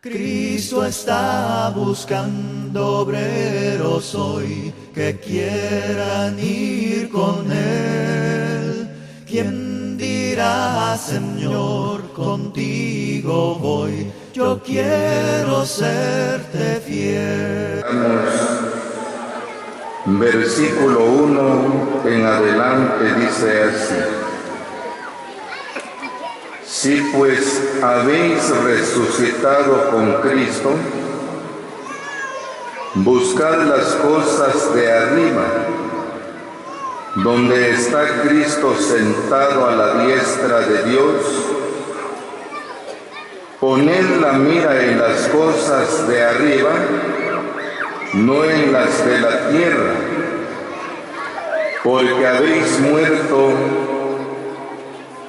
Cristo está buscando obreros hoy que quieran ir con Él. ¿Quién dirá, Señor, contigo voy? Yo quiero serte fiel. Versículo 1 en adelante dice así: Si pues habéis resucitado con Cristo, buscad las cosas de arriba, donde está Cristo sentado a la diestra de Dios. Poned la mira en las cosas de arriba, no en las de la tierra, porque habéis muerto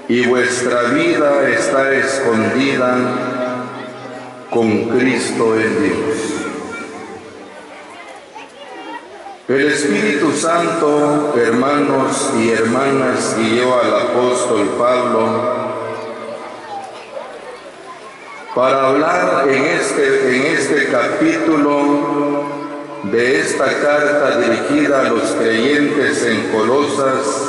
y vuestra vida está escondida con Cristo en Dios. El Espíritu Santo, hermanos y hermanas, guió al apóstol Pablo para hablar en este capítulo de esta carta dirigida a los creyentes en Colosas,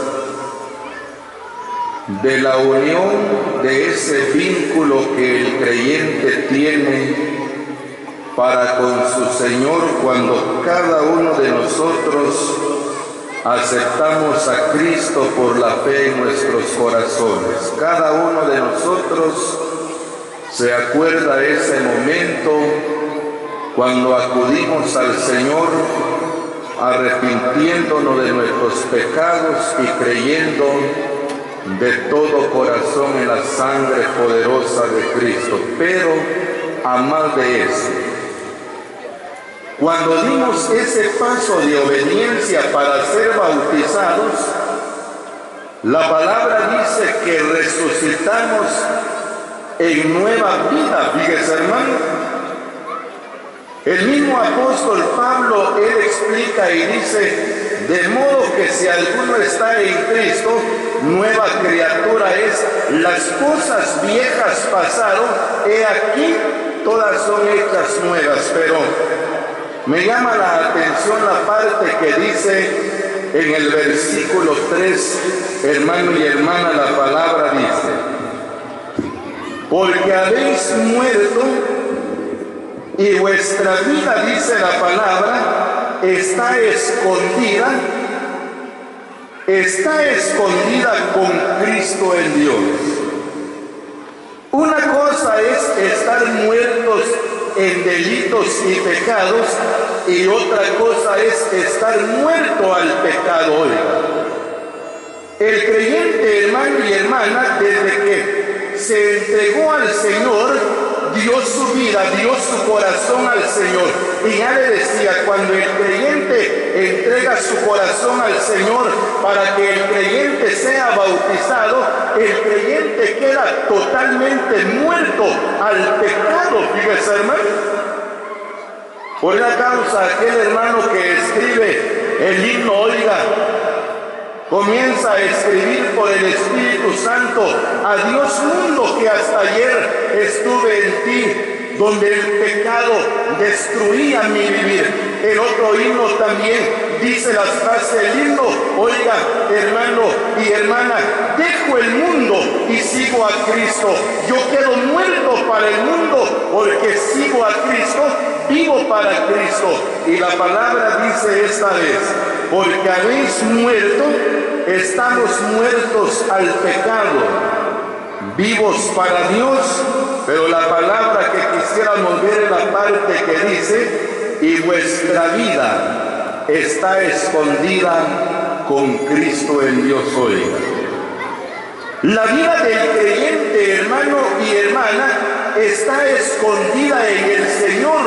de la unión de ese vínculo que el creyente tiene para con su Señor cuando cada uno de nosotros aceptamos a Cristo por la fe en nuestros corazones. Cada uno de nosotros se acuerda ese momento cuando acudimos al Señor arrepintiéndonos de nuestros pecados y creyendo de todo corazón en la sangre poderosa de Cristo. Pero a más de eso, cuando dimos ese paso de obediencia para ser bautizados, la palabra dice que resucitamos en nueva vida. Fíjese, hermano, el mismo apóstol Pablo, él explica y dice: de modo que si alguno está en Cristo, nueva criatura es, las cosas viejas pasaron, he aquí, todas son hechas nuevas. Pero me llama la atención la parte que dice en el versículo 3, hermano y hermana, la palabra dice: porque habéis muerto y vuestra vida, dice la palabra, está escondida con Cristo en Dios. Una cosa es estar muertos en delitos y pecados, y otra cosa es estar muerto al pecado. El creyente, hermano y hermana, desde que se entregó al Señor, dio su vida, dio su corazón al Señor. Y ya le decía, cuando el creyente entrega su corazón al Señor para que el creyente sea bautizado, el creyente queda totalmente muerto al pecado. Fíjese, hermano. Por la causa, aquel hermano que escribe el himno, oiga, comienza a escribir por el Espíritu Santo: adiós mundo que hasta ayer estuve en ti, donde el pecado destruía mi vivir. El otro himno también dice las frases del himno: oiga, hermano y hermana, dejo el mundo y sigo a Cristo. Yo quedo muerto para el mundo porque sigo a Cristo, vivo para Cristo. Y la palabra dice esta vez: porque habéis muerto, estamos muertos al pecado, vivos para Dios. Pero la palabra que quisiéramos ver es la parte que dice: y vuestra vida está escondida con Cristo en Dios. Oiga, la vida del creyente, hermano y hermana, está escondida en el Señor.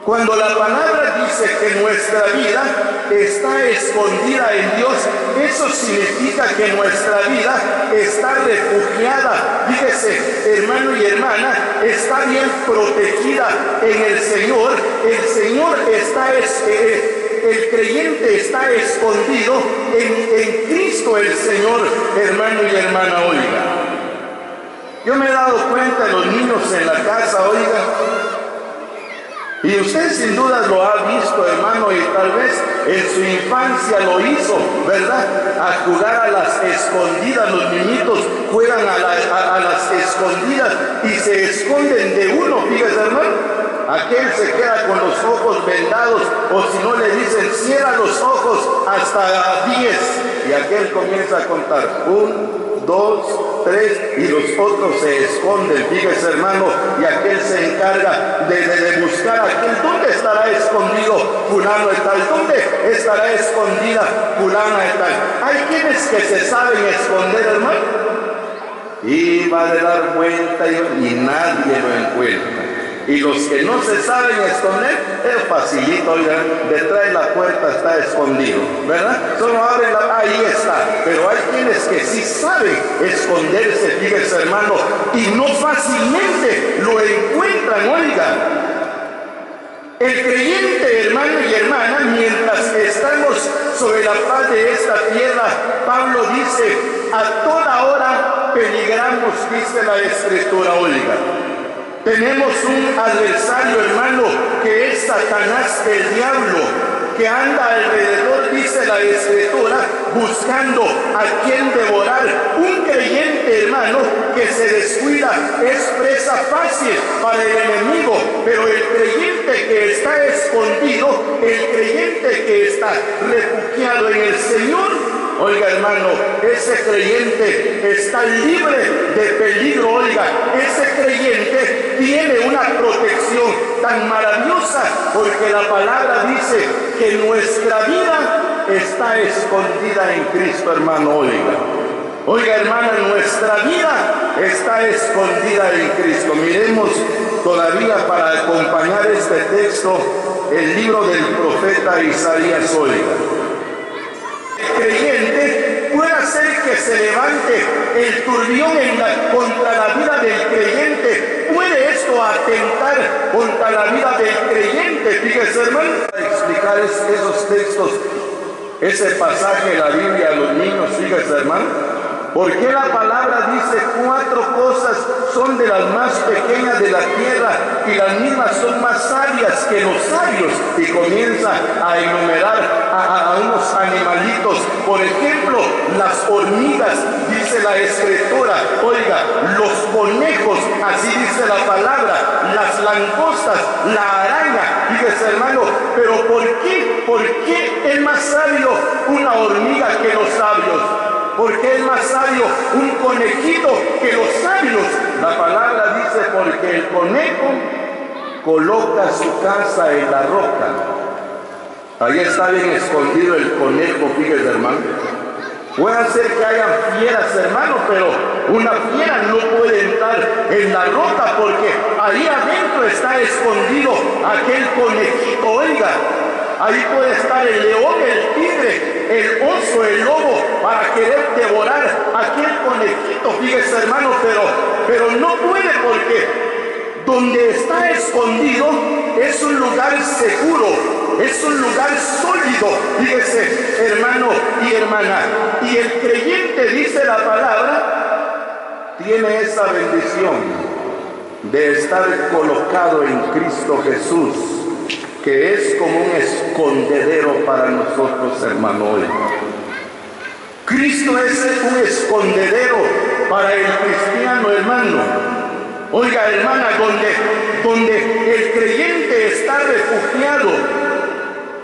Cuando la palabra dice que nuestra vida está escondida en Dios, eso significa que nuestra vida está refugiada. Fíjese, hermano y hermana, está bien protegida en el Señor. El Señor el creyente está escondido en Cristo el Señor, hermano y hermana, oiga. Yo me he dado cuenta de los niños en la casa, oiga, y usted sin duda lo ha visto, hermano, y tal vez en su infancia lo hizo, ¿verdad? A jugar a las escondidas. Los niñitos juegan a las escondidas y se esconden de uno, fíjese, hermano. Aquel se queda con los ojos vendados, o si no le dicen cierra los ojos hasta 10, y aquel comienza a contar 1, 2, 3, y los otros se esconden, fíjese, hermano, y aquel se encarga de buscar a aquel. ¿Dónde estará escondido fulano de tal? ¿Dónde estará escondida fulana de tal? Hay quienes que se saben esconder, hermano, y va a dar vuelta y nadie lo encuentra. Y los que no se saben esconder, es facilito, oigan, detrás de la puerta está escondido, ¿verdad? Solo abren ahí está. Pero hay quienes que sí saben esconderse, fíjese, hermano, y no fácilmente lo encuentran, oigan. El creyente, hermano y hermana, mientras estamos sobre la faz de esta tierra, Pablo dice, a toda hora peligramos, dice la Escritura, oiga. Tenemos un adversario, hermano, que es Satanás, el diablo, que anda alrededor, dice la Escritura, buscando a quien devorar. Un creyente, hermano, que se descuida es presa fácil para el enemigo, pero el creyente que está escondido, el creyente que está refugiado en el Señor, oiga, hermano, ese creyente está libre de peligro, oiga. Ese creyente tiene una protección tan maravillosa, porque la palabra dice que nuestra vida está escondida en Cristo, hermano, oiga. Oiga, hermana, nuestra vida está escondida en Cristo. Miremos todavía para acompañar este texto el libro del profeta Isaías, oiga. El creyente puede hacer que se levante el turbión contra la vida del creyente. ¿Puede esto atentar contra la vida del creyente? Fíjese, hermano, para explicar esos textos, ese pasaje de la Biblia a los niños, fíjese, hermano. Porque la palabra dice 4 cosas son de las más pequeñas de la tierra y las mismas son más sabias que los sabios, y comienza a enumerar a unos animalitos. Por ejemplo, las hormigas, dice la Escritura, oiga, los conejos, así dice la palabra, las langostas, la araña, fíjese, hermano. Pero ¿por qué es más sabio una hormiga que los sabios? Porque es más sabio un conejito que los sabios. La palabra dice, porque el conejo coloca su casa en la roca. Ahí está bien escondido el conejo, fíjese, hermano. Puede ser que hayan fieras, hermano, pero una fiera no puede entrar en la roca, porque ahí adentro está escondido aquel conejito, oiga. Ahí puede estar el león, el tigre, el oso, el lobo, para querer devorar aquel conejito, fíjese, hermano, pero no puede, porque donde está escondido es un lugar seguro, es un lugar sólido, fíjese, hermano y hermana. Y el creyente, dice la palabra, tiene esa bendición de estar colocado en Cristo Jesús, que es como un escondedero para nosotros, hermano. Cristo es un escondedero para el cristiano, hermano. Oiga, hermana, donde el creyente está refugiado,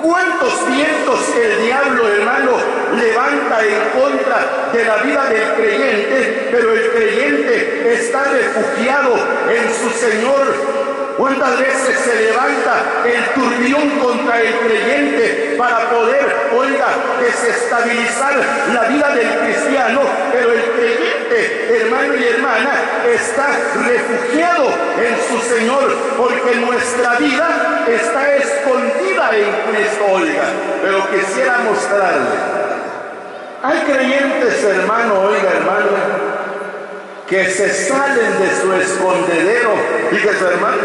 ¿cuántos vientos el diablo, hermano, levanta en contra de la vida del creyente? Pero el creyente está refugiado en su Señor. ¿Cuántas veces se levanta el turbión contra el creyente para poder, oiga, desestabilizar la vida del cristiano? Pero el creyente, hermano y hermana, está refugiado en su Señor, porque nuestra vida está escondida en Cristo, oiga. Pero quisiera mostrarle, hay creyentes, hermano, oiga, hermano, que se salen de su escondedero, fíjese, hermano,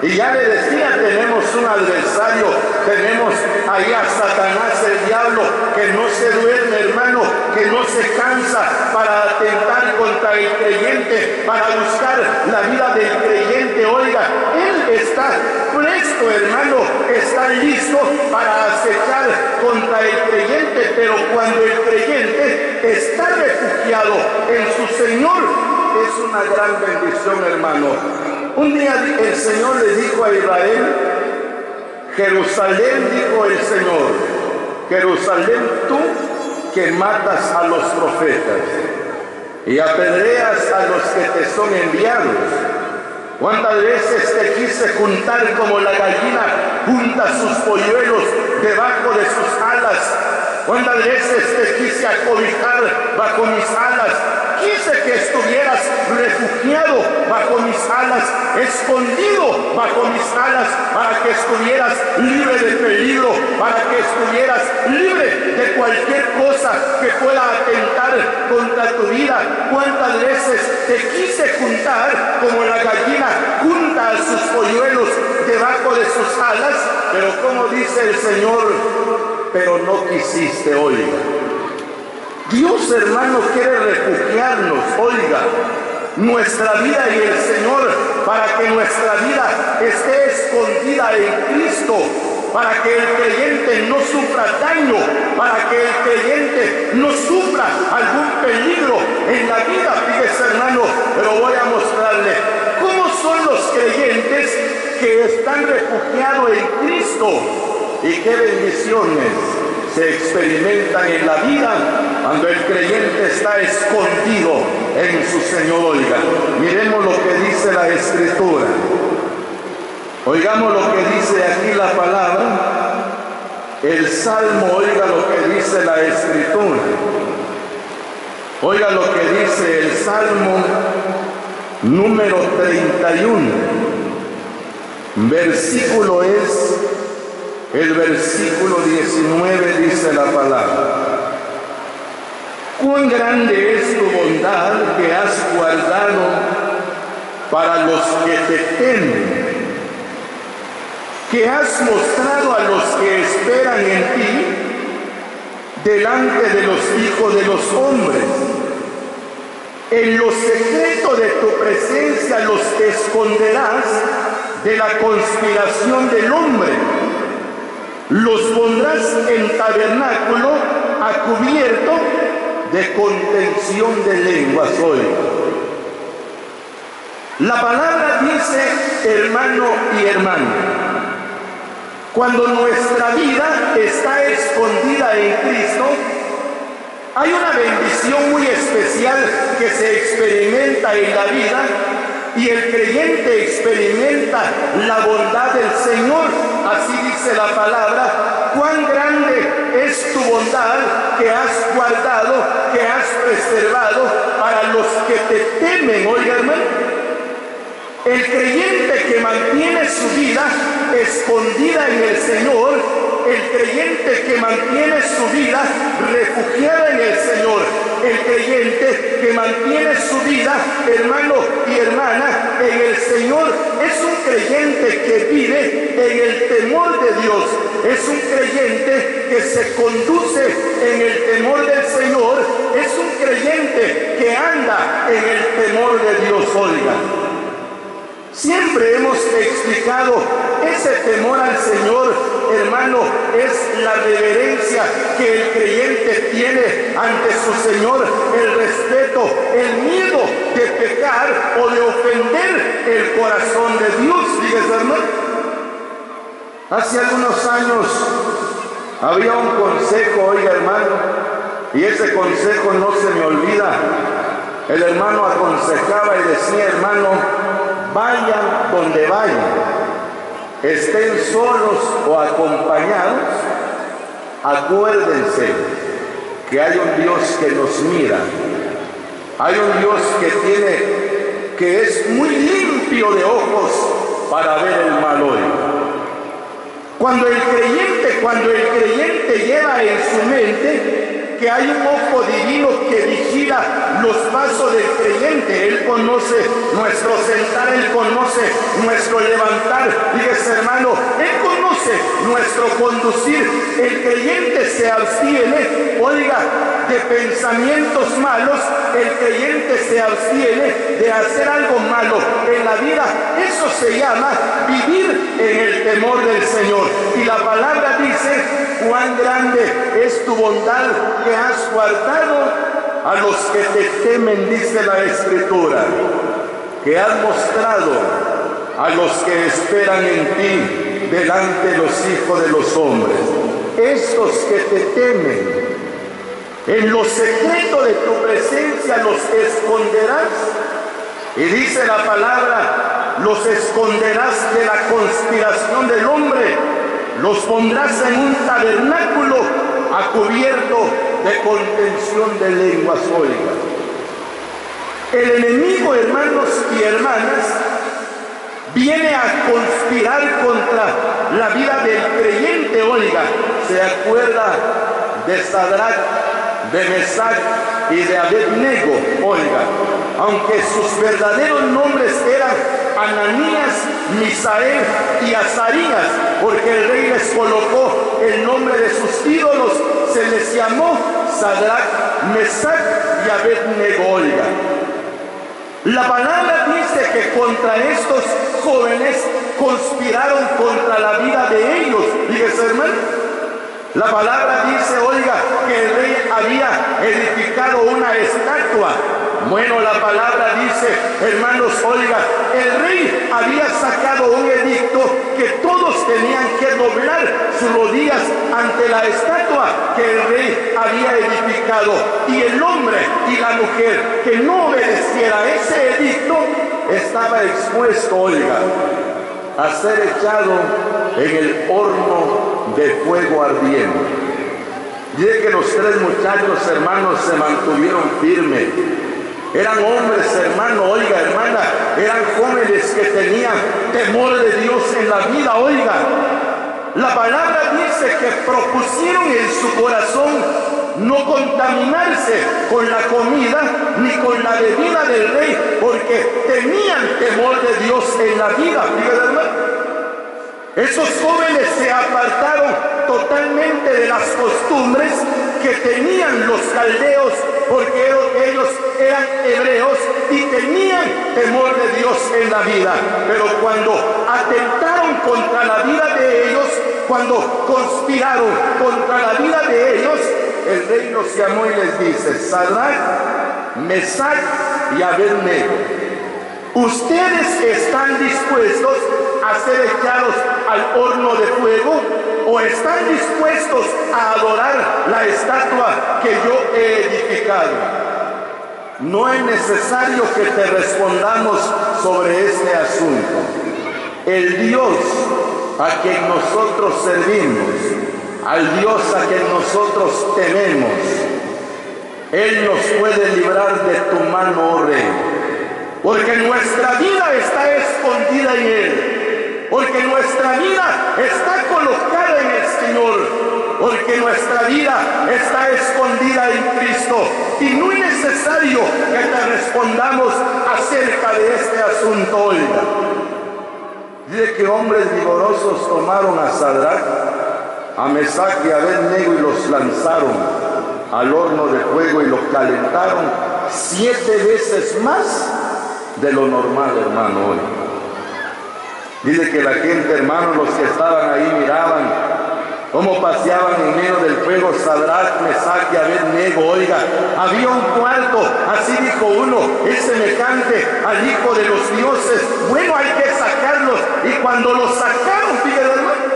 Y ya le decía, tenemos un adversario, tenemos ahí a Satanás, el diablo, que no se duerme, hermano, que no se cansa para atentar contra el creyente, para buscar la vida del creyente. Oiga, él está presto, hermano, está listo para acechar contra el creyente, pero cuando el creyente está refugiado en su Señor, es una gran bendición, hermano. Un día el Señor le dijo a Israel, Jerusalén, dijo el Señor, Jerusalén, tú que matas a los profetas y apedreas a los que te son enviados. ¿Cuántas veces te quise juntar como la gallina junta sus polluelos debajo de sus alas? ¿Cuántas veces te quise acobijar bajo mis alas? Quise que estuvieras refugiado bajo mis alas, escondido bajo mis alas, para que estuvieras libre de peligro, para que estuvieras libre de cualquier cosa que pueda atentar contra tu vida. ¿Cuántas veces te quise juntar como la gallina junta a sus polluelos debajo de sus alas? Pero como dice el Señor, pero no quisiste, oiga. Dios, hermano, quiere refugiarnos, oiga, nuestra vida y el Señor, para que nuestra vida esté escondida en Cristo, para que el creyente no sufra daño, para que el creyente no sufra algún peligro en la vida. Fíjese, hermano, pero voy a mostrarle cómo son los creyentes que están refugiados en Cristo y qué bendiciones se experimentan en la vida cuando el creyente está escondido en su Señor. Oiga, miremos lo que dice la Escritura. Oigamos lo que dice aquí la palabra. El Salmo, oiga lo que dice la Escritura. Oiga lo que dice el Salmo número 31. Versículo es el versículo 19, dice la palabra. Cuán grande es tu bondad que has guardado para los que te temen, que has mostrado a los que esperan en ti delante de los hijos de los hombres. En lo secreto de tu presencia los esconderás de la conspiración del hombre. Los pondrás en tabernáculo a cubierto de contención de lenguas. Hoy la palabra dice, hermano y hermana, cuando nuestra vida está escondida en Cristo, hay una bendición muy especial que se experimenta en la vida, y el creyente experimenta la bondad del Señor. Así dice la palabra: cuán grande es tu bondad que has guardado, que has preservado para los que te temen. Oiga, hermano, el creyente que mantiene su vida escondida en el Señor, el creyente que mantiene su vida refugiada en el Señor, el creyente que mantiene su vida, hermano y hermana, en el Señor, es un creyente que vive en el temor de Dios, es un creyente que se conduce en el temor del Señor, es un creyente que anda en el temor de Dios. Oiga, siempre hemos explicado ese temor al Señor, hermano, es la reverencia que el creyente tiene ante su Señor, el respeto, el miedo de pecar o de ofender el corazón de Dios. Fíjese, hermano, hace algunos años había un consejo, oiga, hermano, y ese consejo no se me olvida. El hermano aconsejaba y decía: hermano, vayan donde vayan, estén solos o acompañados, acuérdense que hay un Dios que nos mira, hay un Dios que es muy limpio de ojos para ver el mal hoy. Cuando el creyente lleva en su mente que hay un ojo divino que vigila los pasos del creyente, Él conoce nuestro sentar, Él conoce nuestro levantar, caminar. Fíjese, hermano, Él conoce nuestro conducir. El creyente se abstiene, oiga, de pensamientos malos. El creyente se abstiene de hacer algo malo en la vida. Eso se llama vivir en el temor del Señor. Y la palabra dice: cuán grande es tu bondad que has guardado a los que te temen, dice la Escritura, que has mostrado a los que esperan en ti delante de los hijos de los hombres. Estos que te temen, en lo secreto de tu presencia los esconderás. Y dice la palabra: los esconderás de la conspiración del hombre, los pondrás en un tabernáculo a cubierto de contención de lenguas. Oiga, el enemigo, hermanos y hermanas, viene a conspirar contra la vida del creyente. Oiga, se acuerda de Sadrach, de Mesach y de Abednego. Oiga, aunque sus verdaderos nombres eran Ananías, Misael y Azarías, porque el rey les colocó el nombre de sus ídolos, se les llamó Sadrach, Mesach y Abednego. Oiga, la palabra dice que contra estos jóvenes conspiraron contra la vida de ellos. Fíjese, hermano, la palabra dice, oiga, que el rey había edificado una estatua. Bueno, la palabra dice, hermanos, oiga, el rey había sacado un edicto que todos tenían que doblar sus rodillas ante la estatua que el rey había edificado. Y el hombre y la mujer que no obedeciera ese edicto estaba expuesto, oiga, a ser echado en el horno de fuego ardiente. Dice que los tres muchachos, hermanos, se mantuvieron firmes. Eran hombres, hermano, oiga, hermana, eran jóvenes que tenían temor de Dios en la vida. Oiga, la palabra dice que propusieron en su corazón no contaminarse con la comida ni con la bebida del rey, porque tenían temor de Dios en la vida. Fíjate, hermano, esos jóvenes se apartaron totalmente de las costumbres que tenían los caldeos, porque ellos eran hebreos y tenían temor de Dios en la vida. Pero cuando atentaron contra la vida de ellos, cuando conspiraron contra la vida de ellos, el rey los llamó y les dice: Sadrach, Mesach y Abednego, ¿ustedes están dispuestos a ser echados al horno de fuego o están dispuestos a adorar la estatua que yo he edificado? No es necesario que te respondamos sobre este asunto. El Dios a quien nosotros servimos, al Dios a quien nosotros tememos, Él nos puede librar de tu mano, oh Rey, porque nuestra vida está escondida en Él, porque nuestra vida está colocada en el Señor, porque nuestra vida está escondida en Cristo, y no es necesario que te respondamos acerca de este asunto. Oiga, dice que hombres vigorosos tomaron a Sadrach, a Mesach y a Abednego y los lanzaron al horno de fuego y los calentaron 7 veces más de lo normal, hermano. Hoy dice que la gente, hermano, los que estaban ahí miraban cómo paseaban en medio del fuego Sadrach, Mesach y Abednego. Oiga, había un cuarto, así dijo uno, es semejante al Hijo de los dioses. Bueno, hay que sacarlos. Y cuando los sacaron, fíjate, hermano,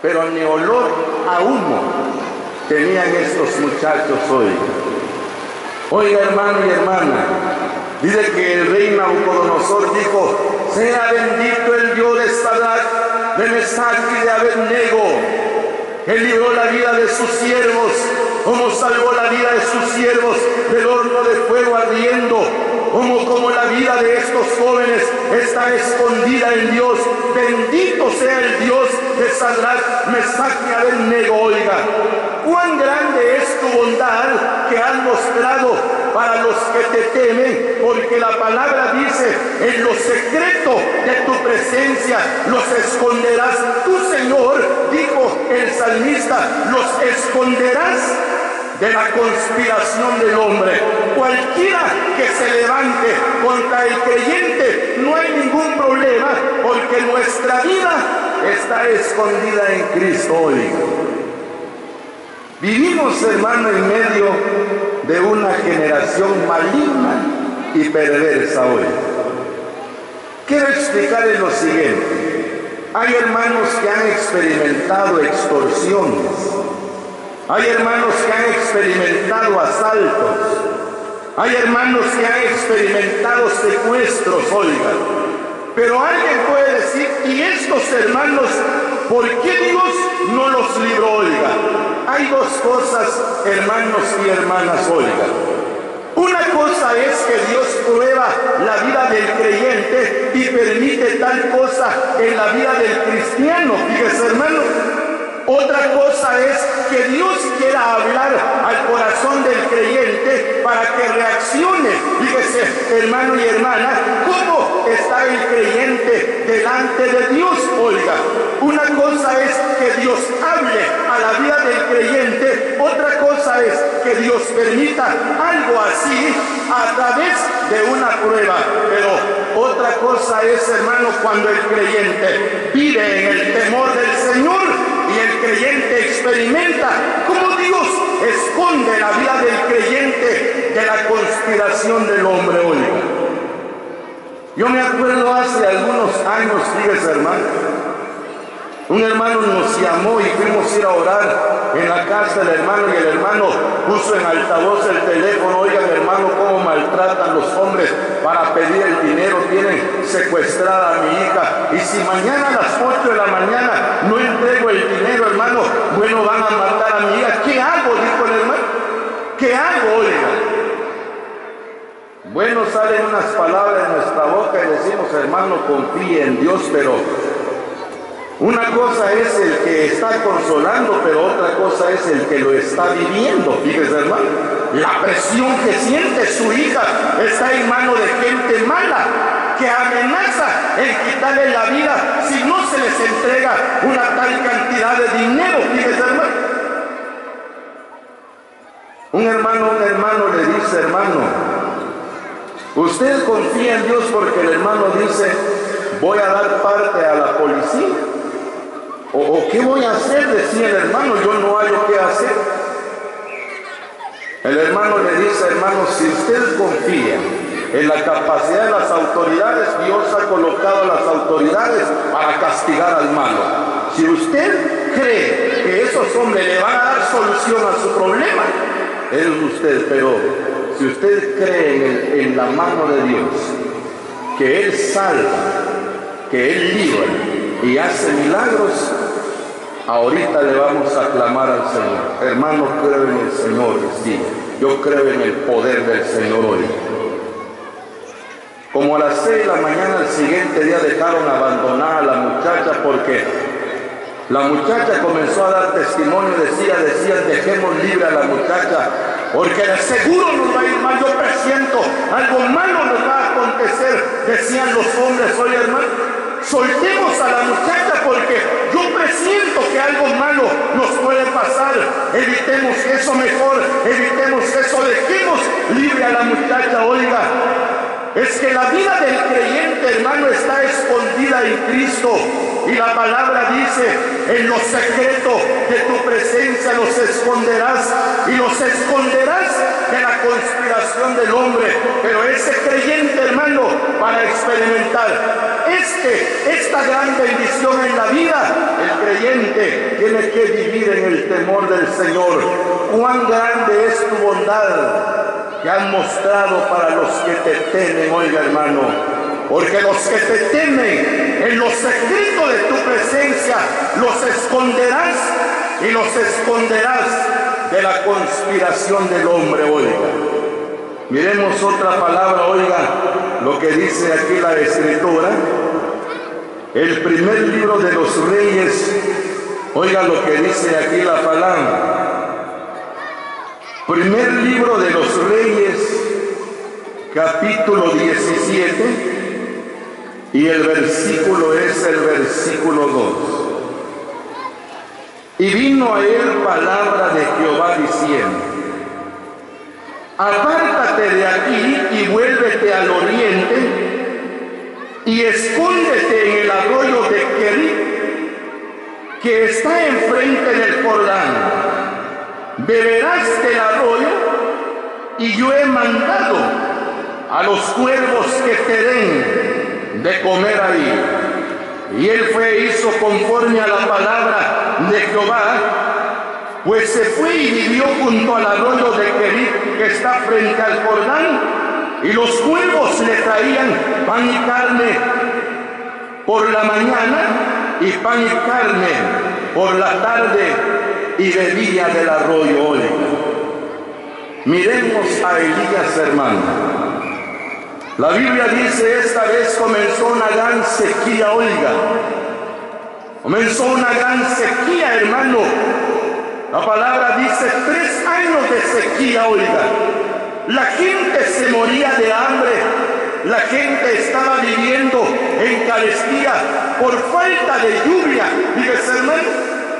pero ni olor a humo tenían estos muchachos. Oiga, hermano y hermana, dice que el rey Nabucodonosor dijo: sea bendito el Dios de Sadrach, de Mesach y de Abednego. Él libró la vida de sus siervos, como salvó la vida de sus siervos del horno de fuego ardiendo, como la vida de estos jóvenes está escondida en Dios. Bendito sea el Dios de Sadrach, Mesach y Abednego. Oiga, cuán grande es tu bondad que has mostrado para los que te temen, porque la palabra dice: en lo secreto de tu presencia presencia los esconderás. Tú, Señor, dijo el salmista, los esconderás de la conspiración del hombre. Cualquiera que se levante contra el creyente, no hay ningún problema, porque nuestra vida está escondida en Cristo hoy. Vivimos, hermano, en medio de una generación maligna y perversa hoy. Quiero explicarles lo siguiente. Hay hermanos que han experimentado extorsiones. Hay hermanos que han experimentado asaltos. Hay hermanos que han experimentado secuestros, oiga. Pero alguien puede decir, ¿y estos hermanos, por qué Dios no los libró, oiga? Hay dos cosas, hermanos y hermanas, oiga. Una cosa es que Dios prueba la vida del creyente y permite tal cosa en la vida del cristiano. Fíjese, hermano. Otra cosa es que Dios quiera hablar al corazón del creyente para que reaccione. Fíjese, hermano y hermana, ¿cómo está el creyente delante de Dios? Oiga, una cosa es que Dios hable a la vida del creyente, otra cosa es que Dios permita algo así a través de una prueba. Pero otra cosa es, hermano, cuando el creyente vive en el temor del Señor y el creyente experimenta cómo Dios esconde la vida del creyente de la conspiración del hombre, oiga. Yo me acuerdo hace algunos años, fíjese, hermano, un hermano nos llamó y fuimos a ir a orar en la casa del hermano, y el hermano puso en altavoz el teléfono. Oigan, hermano, cómo maltratan los hombres para pedir el dinero. Tienen secuestrada a mi hija, y si mañana a las 8 de la mañana no entrego el dinero, hermano, bueno, van a matar a mi hija. ¿Qué hago?, dijo el hermano. ¿Qué hago, oiga? Bueno, salen unas palabras de nuestra boca y decimos, hermano, confíe en Dios, pero una cosa es el que está consolando, pero otra cosa es el que lo está viviendo. Fíjese, hermano, la presión que siente su hija está en manos de gente mala que amenaza en quitarle la vida si no se les entrega una tal cantidad de dinero. Fíjese, hermano. Un hermano le dice, hermano, usted confía en Dios, porque el hermano dice, voy a dar parte a la policía. ¿O qué voy a hacer?, decía el hermano, yo no hay qué hacer. El hermano le dice, hermano, si usted confía en la capacidad de las autoridades, Dios ha colocado a las autoridades para castigar al malo. Si usted cree que esos hombres le van a dar solución a su problema, es usted. Pero si usted cree en la mano de Dios, que Él salva, que Él libra y hace milagros, ahorita le vamos a clamar al Señor. Hermano, creo en el Señor, sí. Yo creo en el poder del Señor hoy. Como a las 6 de la mañana el siguiente día dejaron abandonada a la muchacha, porque la muchacha comenzó a dar testimonio. Decían, dejemos libre a la muchacha, porque de seguro nos va a ir mal. Yo presiento algo malo nos va a acontecer, decían los hombres. Oye, hermano, soltemos a la muchacha, porque yo presiento que algo malo nos puede pasar. Evitemos eso mejor, evitemos eso, dejemos libre a la muchacha. Oiga, es que la vida del creyente, hermano, está escondida en Cristo. Y la palabra dice, en lo secreto de tu presencia los esconderás, y los esconderás de la conspiración del hombre. Pero ese creyente, hermano, para experimentar esta gran bendición en la vida, el creyente tiene que vivir en el temor del Señor. Cuán grande es tu bondad que has mostrado para los que te temen, oiga, hermano. Porque los que te temen, en lo secreto de tu presencia, los esconderás, y los esconderás de la conspiración del hombre, oiga. Miremos otra palabra, oiga, lo que dice aquí la Escritura. El primer libro de los Reyes, oiga lo que dice aquí la palabra. Primer libro de los Reyes, capítulo 17, Y el versículo es el versículo 2. Y vino a él palabra de Jehová diciendo: apártate de aquí y vuélvete al oriente y escóndete en el arroyo de Querit, que está enfrente del Jordán. Beberás del arroyo, y yo he mandado a los cuervos que te den de comer ahí. Y él fue e hizo conforme a la palabra de Jehová, pues se fue y vivió junto al arroyo de Querit, que está frente al Jordán, y los cuervos le traían pan y carne por la mañana y pan y carne por la tarde, y bebía del arroyo. Oiga, miremos a Elías, hermano. La Biblia dice: esta vez comenzó una gran sequía. Oiga, comenzó una gran sequía, hermano. La palabra dice 3 años de sequía. Oiga, la gente se moría de hambre, la gente estaba viviendo en carestía por falta de lluvia. Fíjese, hermano,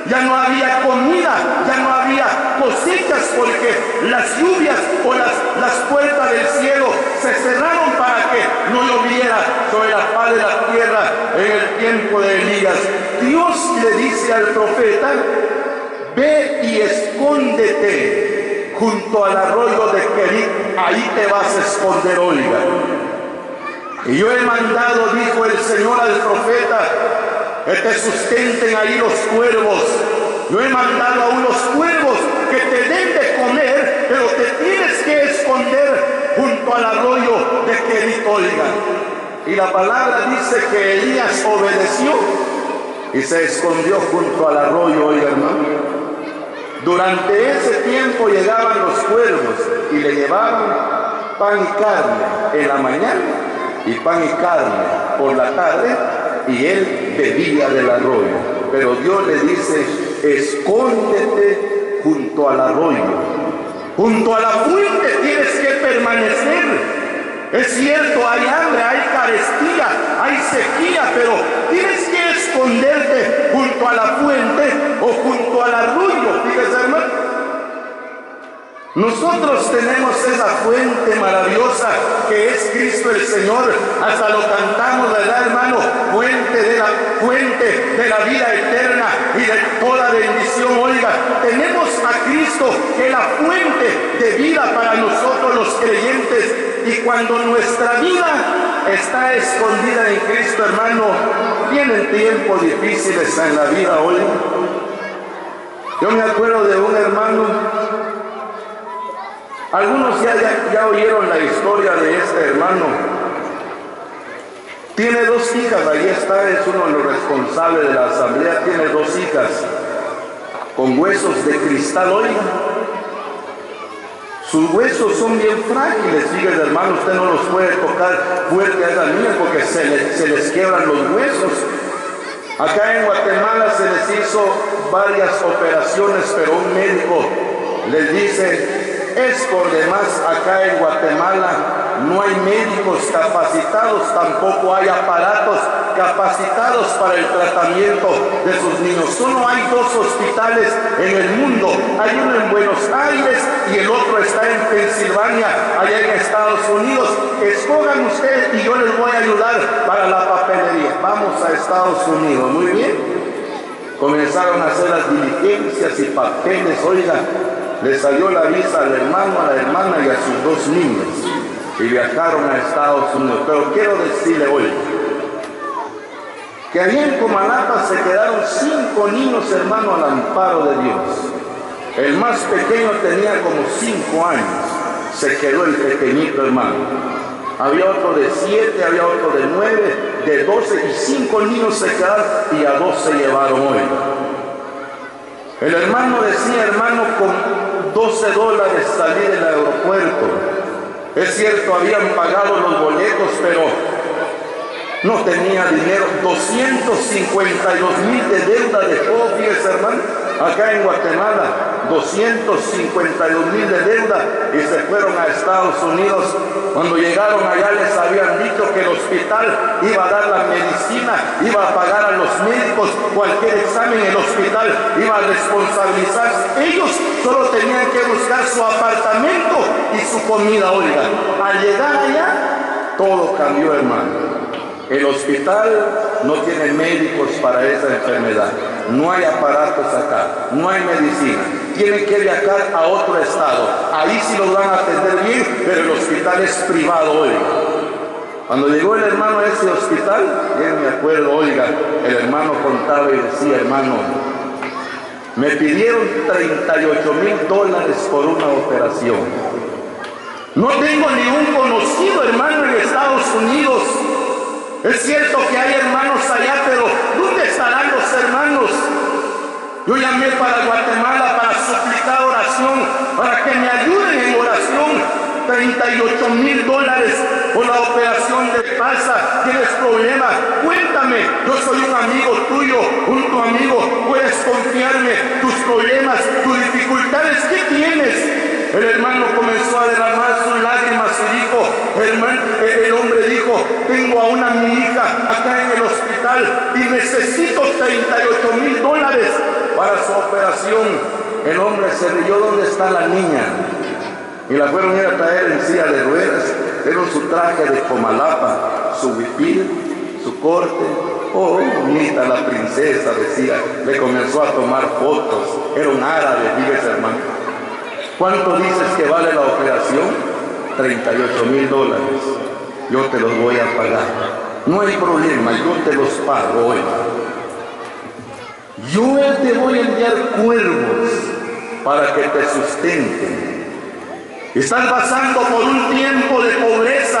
ya no había comida, ya no había cosechas, porque las lluvias o las puertas del cielo se cerraron para que no lloviera sobre la faz de la tierra en el tiempo de Elías. Dios le dice al profeta: ve y escóndete junto al arroyo de Querit, ahí te vas a esconder. Oiga, y yo he mandado, dijo el Señor al profeta, que te sustenten ahí los cuervos. Yo he mandado a unos cuervos que te den de comer, pero te tienes que esconder junto al arroyo de Querit. Oiga, y la palabra dice que Elías obedeció y se escondió junto al arroyo. Oiga, hermano, durante ese tiempo llegaban los cuervos y le llevaban pan y carne en la mañana y pan y carne por la tarde, y él bebía del arroyo. Pero Dios le dice: escóndete junto al arroyo, junto a la fuente tienes que permanecer. Es cierto, hay hambre, hay carestía, hay sequía, pero tienes que esconderte junto a la fuente o junto al arroyo. Fíjese, hermano, nosotros tenemos esa fuente maravillosa que es Cristo el Señor. Hasta lo cantamos, ¿verdad, hermano? Fuente de la vida eterna y de toda bendición. Oiga, tenemos a Cristo, que es la fuente de vida para nosotros los creyentes. Y cuando nuestra vida está escondida en Cristo, hermano, vienen tiempos difíciles en la vida. Oiga, yo me acuerdo de un hermano. Algunos ya oyeron la historia de este hermano. Tiene 2 hijas, ahí está, es uno de los responsables de la asamblea. Tiene 2 hijas con huesos de cristal. Oiga, sus huesos son bien frágiles. Fíjese, hermano, usted no los puede tocar fuerte a esa niña porque se les quiebran los huesos. Acá en Guatemala se les hizo varias operaciones, pero un médico les dice: es por demás, acá en Guatemala no hay médicos capacitados, tampoco hay aparatos capacitados para el tratamiento de sus niños. Solo hay 2 hospitales en el mundo. Hay uno en Buenos Aires y el otro está en Pensilvania, allá en Estados Unidos. Escojan ustedes y yo les voy a ayudar para la papelería. Vamos a Estados Unidos. Muy bien. Comenzaron a hacer las diligencias y papeles. Oiga, le salió la visa al hermano, a la hermana y a sus 2 niños, y viajaron a Estados Unidos. Pero quiero decirle hoy que allí en Comalapa se quedaron 5 niños, hermano, al amparo de Dios. El más pequeño tenía como 5 años, se quedó el pequeñito, hermano. Había otro de 7, había otro de 9, de 12, y 5 niños se quedaron y a 2 se llevaron hoy. El hermano decía: hermano, con $12 salí del aeropuerto. Es cierto, habían pagado los boletos, pero no tenía dinero. 252,000 de deuda dejó, fíjese, hermano. acá en Guatemala, 252,000 de deuda y se fueron a Estados Unidos. Cuando llegaron allá les habían dicho que el hospital iba a dar la medicina, iba a pagar a los médicos cualquier examen, el hospital iba a responsabilizarse. Ellos solo tenían que buscar su apartamento y su comida, oiga. Al llegar allá, todo cambió, hermano. El hospital no tiene médicos para esa enfermedad, no hay aparatos acá, no hay medicina, tienen que viajar a otro estado, ahí sí los van a atender bien, pero el hospital es privado, oiga. Cuando llegó el hermano a ese hospital, bien me acuerdo, oiga, el hermano contaba y decía, hermano, me pidieron $38,000 por una operación. No tengo ni un conocido hermano en Estados Unidos. Es cierto que hay hermanos allá, pero ¿dónde estarán los hermanos? Yo llamé para Guatemala para suplicar oración, para que me ayuden en oración. $38,000 por la operación de panza. ¿Tienes problema? Cuéntame, yo soy un amigo tuyo, tu amigo, puedes confiarme tus problemas, tus dificultades. ¿Qué tienes? El hermano comenzó a derramar sus lágrimas y dijo, hermano, el hombre dijo, tengo a una mi hija acá en el hospital y necesito $38,000 para su operación. El hombre se rió, ¿dónde está la niña? Y la fueron a ir a traer en silla de ruedas. Dieron su traje de comalapa, su huipil, su corte. Oh, bonita la princesa, decía. Le comenzó a tomar fotos. Era un árabe, fíjese, hermano. ¿Cuánto dices que vale la operación? $38,000. Yo te los voy a pagar. No hay problema, yo te los pago hoy. Yo te voy a enviar cuervos para que te sustenten. Estás pasando por un tiempo de pobreza.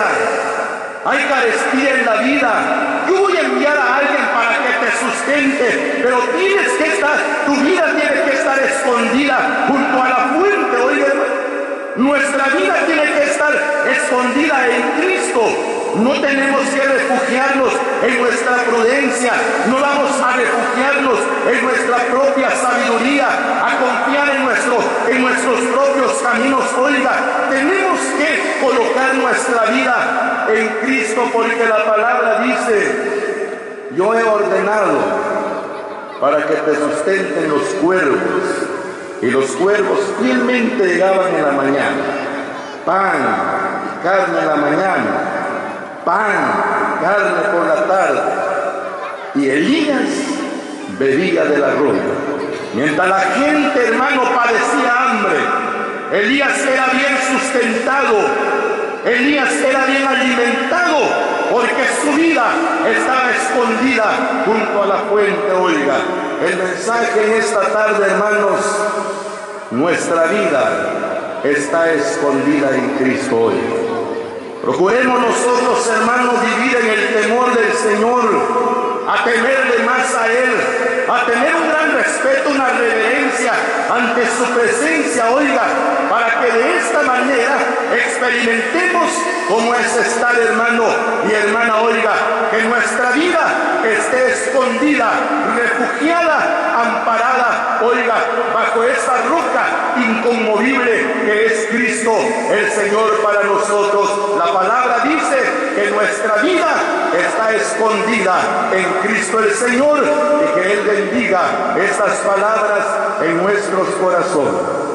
Hay carestía en la vida. Yo voy a enviar a alguien para que te sustente, pero tienes que estar, tu vida tiene que estar escondida junto a la fuente. Oiga, nuestra vida tiene que estar escondida en Cristo. No tenemos que refugiarnos en nuestra prudencia, no vamos a refugiarnos en nuestra propia sabiduría, a confiar en nuestros propios caminos. Oiga, tenemos que colocar nuestra vida en Cristo, porque la palabra dice, yo he ordenado para que te sustenten los cuervos, y los cuervos fielmente llegaban en la mañana, pan, carne en la mañana, pan, carne por la tarde, y Elías bebía del arroyo. Mientras la gente, hermano, padecía hambre, Elías era bien sustentado, Elías era bien alimentado, porque su vida estaba escondida junto a la fuente. Oiga, el mensaje en esta tarde, hermanos, nuestra vida está escondida en Cristo hoy. Procuremos nosotros, hermanos, vivir en el temor del Señor, a temerle más a Él, a tener un gran respeto, una reverencia ante su presencia, oiga, para que de esta manera experimentemos cómo es estar, hermano y hermana, oiga, que nuestra vida esté escondida, refugiada, amparada, oiga, bajo esa roca inconmovible que es Cristo el Señor para nosotros. La palabra dice que nuestra vida está escondida en Cristo el Señor, y que Él bendiga estas palabras en nuestros corazones.